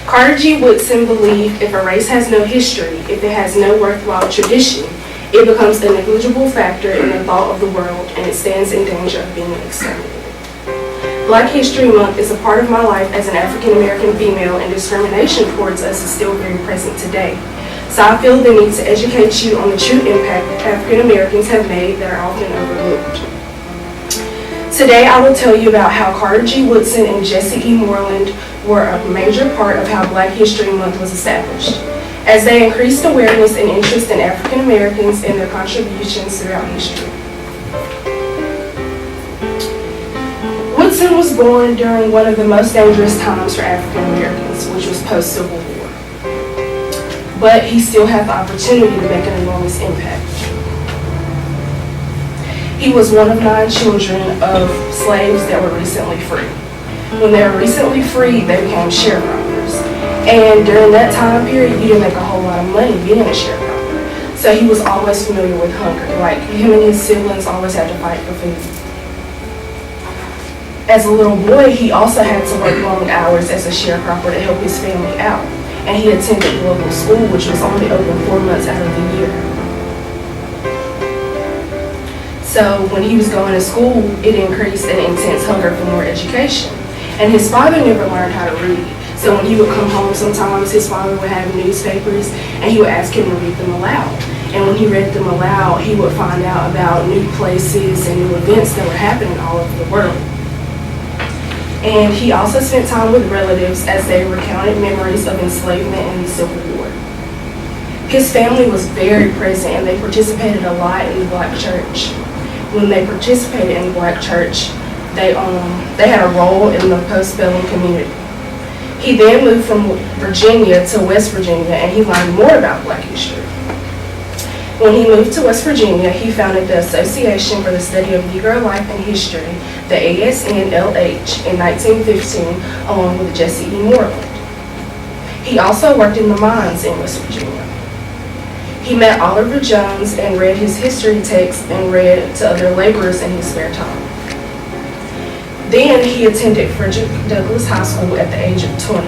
Carter G. Woodson believed if a race has no history, if it has no worthwhile tradition, it becomes a negligible factor in the thought of the world and it stands in danger of being exterminated. Black History Month is a part of my life as an African American female, and discrimination towards us is still very present today. So I feel the need to educate you on the true impact African Americans have made that are often overlooked. Today I will tell you about how Carter G. Woodson and Jesse E. Moreland were a major part of how Black History Month was established, as they increased awareness and interest in African Americans and their contributions throughout history. Woodson was born during one of the most dangerous times for African Americans, which was post-Civil War. But he still had the opportunity to make an enormous impact. He was one of 9 children of slaves that were recently freed. When they were recently freed, they became sharecroppers. And during that time period, you didn't make a whole lot of money being a sharecropper. So he was always familiar with hunger. Like, him and his siblings always had to fight for food. As a little boy, he also had to work long hours as a sharecropper to help his family out. And he attended local school, which was only open 4 months out of the year. So when he was going to school, it increased an intense hunger for more education. And his father never learned how to read. So when he would come home sometimes, his father would have newspapers and he would ask him to read them aloud. And when he read them aloud, he would find out about new places and new events that were happening all over the world. And he also spent time with relatives as they recounted memories of enslavement and the Civil War. His family was very present and they participated a lot in the Black church. When they participated in the Black church, they had a role in the postbellum community. He then moved from Virginia to West Virginia and he learned more about Black history. When he moved to West Virginia, he founded the Association for the Study of Negro Life and History, the ASNLH, in 1915, along with Jesse E. Moreland. He also worked in the mines in West Virginia. He met Oliver Jones and read his history texts and read to other laborers in his spare time. Then he attended Frederick Douglass High School at the age of 20.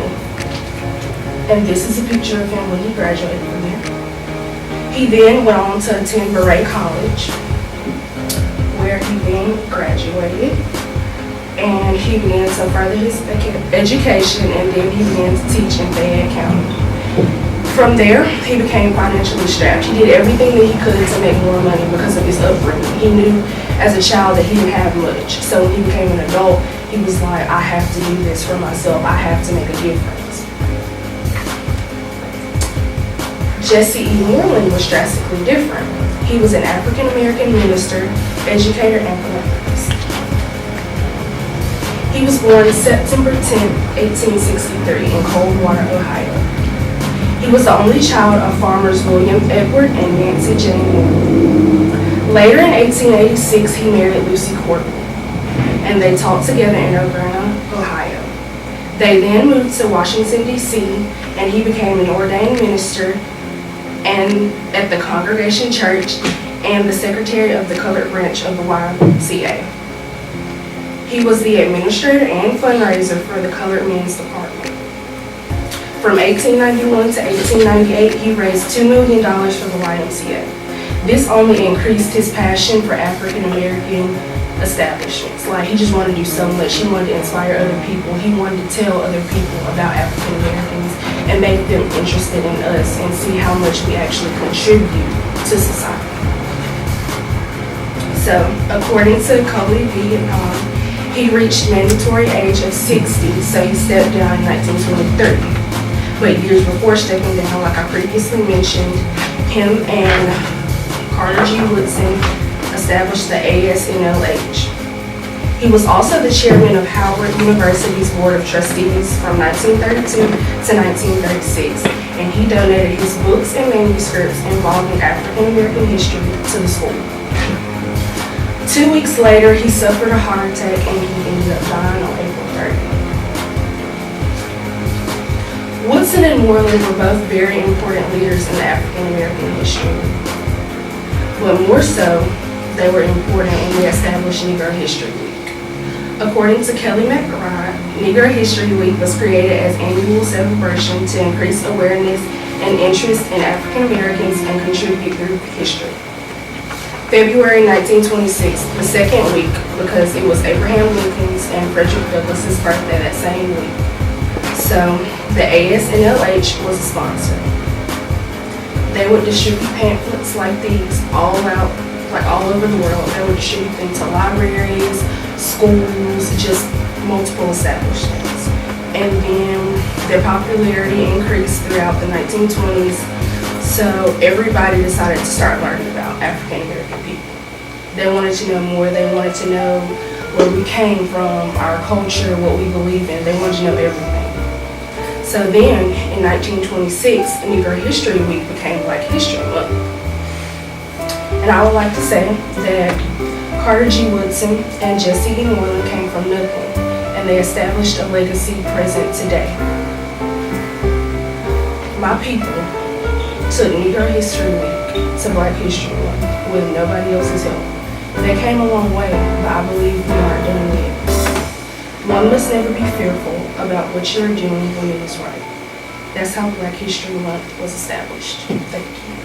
And this is a picture of him when he graduated from there. He then went on to attend Berea College, where he then graduated. And he began to further his education, and then he began to teach in Fayette County. From there, he became financially strapped. He did everything that he could to make more money because of his upbringing. He knew as a child that he didn't have much. So when he became an adult, he was like, I have to do this for myself. I have to make a difference. Jesse E. Moreland was drastically different. He was an African American minister, educator, and philanthropist. He was born September 10, 1863 in Coldwater, Ohio. He was the only child of farmers William Edward and Nancy Jane Moore. Later in 1886, he married Lucy Corbin, and they taught together in Urbana, Ohio. They then moved to Washington, D.C., and he became an ordained minister and at the Congregation Church and the secretary of the colored branch of the YMCA. He was the administrator and fundraiser for the Colored Men's Department. From 1891 to 1898, he raised $2 million for the YMCA. This only increased his passion for African American establishments. Like, he just wanted to do so much. He wanted to inspire other people. He wanted to tell other people about African Americans and make them interested in us and see how much we actually contribute to society. So, according to Coley Vietnam, he reached mandatory age of 60, so he stepped down in 1923. But years before stepping down, like I previously mentioned, him and Carter G. Woodson established the ASNLH. He was also the chairman of Howard University's Board of Trustees from 1932 to 1936, and he donated his books and manuscripts involving African American history to the school. 2 weeks later, he suffered a heart attack and he ended up dying on April 30th. Woodson and Moreland were both very important leaders in African American history, but more so, they were important when they established Negro History Week. According to Kelly McBride, Negro History Week was created as annual celebration to increase awareness and interest in African Americans and contribute through history. February 1926, the second week, because it was Abraham Lincoln's and Frederick Douglass's birthday that same week. So the ASNLH was a sponsor. They would distribute pamphlets like these all over the world. They would distribute them to libraries, schools, just multiple establishments. And then their popularity increased throughout the 1920s. So everybody decided to start learning about African American people. They wanted to know more. They wanted to know where we came from, our culture, what we believe in. They wanted to know everything. So then, in 1926, Negro History Week became Black History Month. And I would like to say that Carter G. Woodson and Jesse E. Moreland came from nothing, and they established a legacy present today. My people took Negro History Week to Black History Month with nobody else's help. They came a long way, but I believe we aren't done yet. One must never be fearful about what you're doing when it is right. That's how Black History Month was established. Thank you.